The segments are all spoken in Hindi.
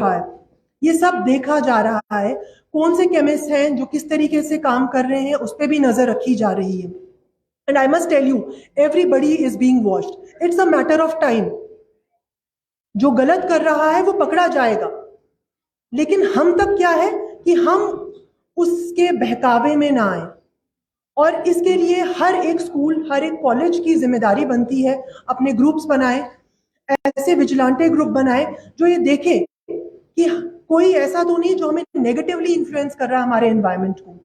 रहा है, ये सब देखा जा रहा है। कौन से केमिस्ट हैं जो किस तरीके से काम कर रहे हैं, उस पर भी नजर रखी जा रही है। And I must tell you, everybody is being watched. It's a matter of time. जो गलत कर रहा है वो पकड़ा जाएगा, लेकिन हम तक क्या है कि हम उसके बहकावे में ना आए। और इसके लिए हर एक स्कूल, हर एक कॉलेज की जिम्मेदारी बनती है अपने ग्रुप्स बनाए, ऐसे विजिलेंटे ग्रुप बनाए जो ये देखे कि कोई ऐसा तो नहीं जो हमें नेगेटिवली इन्फ्लुएंस कर रहा है हमारे एनवायरनमेंट को।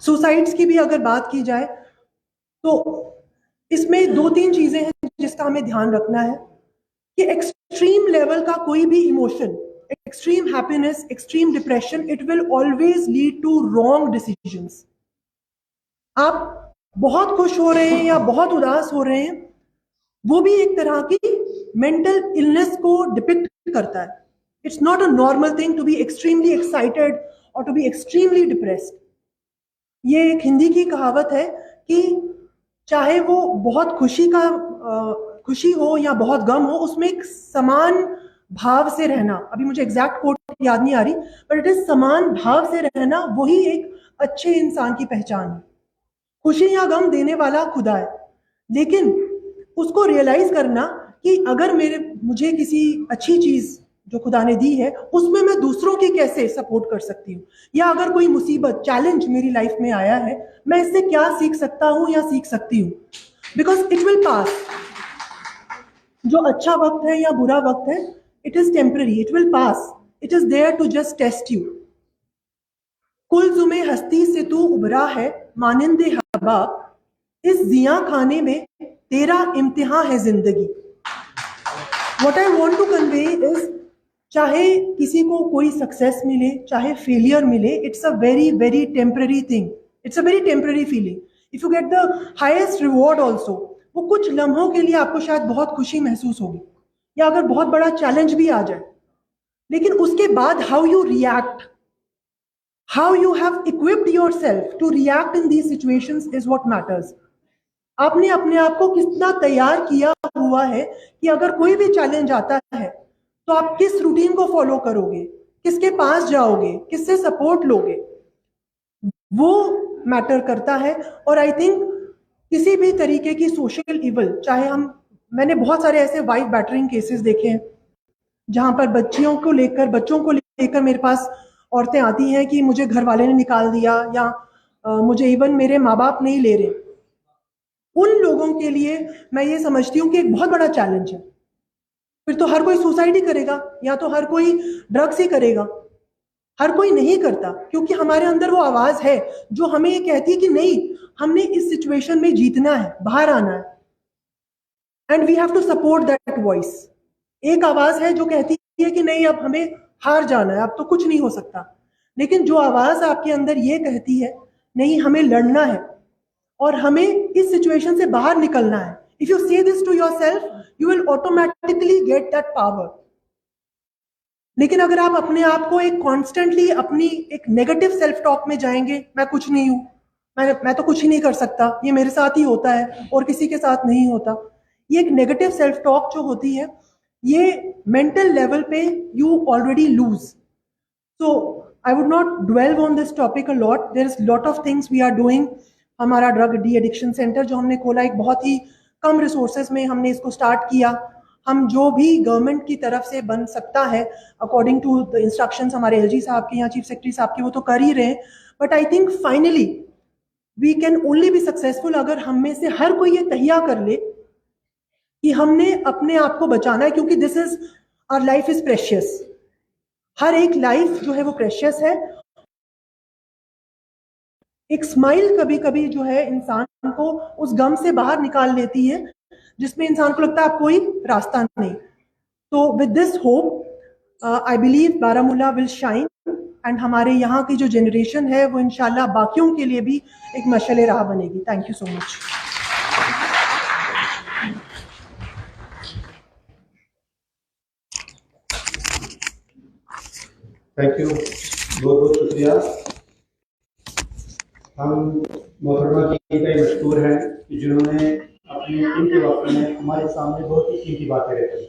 सुसाइड्स की भी अगर बात की जाए तो इसमें 2-3 चीजें हैं जिसका हमें ध्यान रखना है कि एक्सट्रीम लेवल का कोई भी emotion, extreme happiness, extreme depression, it will always lead to wrong decisions. आप बहुत खुश हो रहे हैं या बहुत उदास हो रहे हैं, वो भी एक तरह की मेंटल इलनेस को डिपिक्ट करता है। It's not a normal thing to be extremely excited और टू बी एक्सट्रीमली डिप्रेस्ड। ये एक हिंदी की कहावत है कि चाहे वो बहुत खुशी हो या बहुत गम हो, उसमें एक समान भाव से रहना, अभी मुझे एग्जैक्ट कोट याद नहीं आ रही, बट इट इज समान भाव से रहना, वही एक अच्छे इंसान की पहचान है। खुशी या गम देने वाला खुदा है, लेकिन उसको रियलाइज करना कि अगर मुझे किसी अच्छी चीज जो खुदा ने दी है उसमें मैं दूसरों की कैसे सपोर्ट कर सकती हूँ, या अगर कोई मुसीबत, चैलेंज मेरी लाइफ में आया है, मैं इससे क्या सीख सकता हूँ या सीख सकती हूँ। Because it will pass. जो अच्छा वक्त है या बुरा वक्त है, it is temporary, it will pass, it is there to just test you. कुल जुमे हस्ती से तू उभरा है मानिंदे हबाब, इस जिया खाने में तेरा इम्तिहान है जिंदगी। What I want to convey is, चाहे किसी को कोई सक्सेस मिले, चाहे फेलियर मिले, it's a very very temporary thing, it's a very temporary feeling. If you get the highest reward also, वो कुछ लम्हों के लिए आपको शायद बहुत खुशी महसूस होगी, या अगर बहुत बड़ा चैलेंज भी आ जाए, लेकिन उसके बाद how you react, how you have equipped yourself to react in these situations is what matters. आपने अपने आप को कितना तैयार किया हुआ है कि अगर कोई भी चैलेंज आता है तो आप किस रूटीन को फॉलो करोगे, किसके पास जाओगे, किससे सपोर्ट लोगे, वो मैटर करता है। और आई थिंक किसी भी तरीके की सोशल इवल, चाहे मैंने बहुत सारे ऐसे वाइफ बैटरिंग केसेस देखे हैं जहां पर बच्चों को लेकर मेरे पास औरतें आती हैं कि मुझे घर वाले ने निकाल दिया, या मुझे इवन मेरे माँ बाप नहीं ले रहे। उन लोगों के लिए मैं ये समझती हूँ कि एक बहुत बड़ा चैलेंज है। फिर तो हर कोई सुसाइड ही करेगा, या तो हर कोई ड्रग्स ही करेगा। हर कोई नहीं करता, क्योंकि हमारे अंदर वो आवाज है जो हमें ये कहती है कि नहीं, हमने इस सिचुएशन में जीतना है, बाहर आना है, and we have to support that voice. एक आवाज है जो कहती है कि नहीं, अब हमें हार जाना है, अब तो कुछ नहीं हो सकता। लेकिन जो आवाज आपके अंदर ये कहती है नहीं, हमें लड़ना है और हमें इस सिचुएशन से बाहर निकलना है, if you say this to yourself, you will automatically get that power. लेकिन अगर आप अपने आप को एक कॉन्स्टेंटली अपनी एक नेगेटिव सेल्फ टॉक में जाएंगे, मैं कुछ नहीं हूं, मैं तो कुछ ही नहीं कर सकता, ये मेरे साथ ही होता है और किसी के साथ नहीं होता, ये एक नेगेटिव सेल्फ टॉक जो होती है, ये मेंटल लेवल पे you already lose. So I would not dwell on this topic a lot, there is lot of things we are doing. हमारा ड्रग डी एडिक्शन सेंटर जो हमने खोला, एक बहुत ही कम रिसोर्सेज में हमने इसको स्टार्ट किया। हम जो भी गवर्नमेंट की तरफ से बन सकता है अकॉर्डिंग टू द इंस्ट्रक्शंस हमारे एलजी साहब के या चीफ सेक्रेटरी साहब के, वो तो कर ही रहे हैं। But I think finally we can only be successful अगर हम में से हर कोई ये तहिया कर ले कि हमने अपने आप को बचाना है, क्योंकि this is our life is precious. हर एक लाइफ जो है वो प्रेशियस है। एक स्माइल कभी कभी जो है इंसान को उस गम से बाहर निकाल लेती है जिसमें इंसान को लगता है अब कोई रास्ता नहीं। तो with this hope I believe Baramulla will shine, and हमारे यहाँ की जो जनरेशन है वो इंशाल्लाह बाकियों के लिए भी एक मशाल राह बनेगी। Thank you so much. Thank you, बहुत बहुत शुक्रिया। हम मोहतरमा जी का मशहूर हैं कि जिन्होंने अपने कीमती वक्त में हमारे सामने बहुत ही कीमती बातें रखी।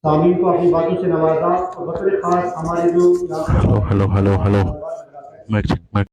सामीन को अपनी बातों से नवाजा और बतौर खास हमारे जो यहाँ hello hello hello hello mic check mic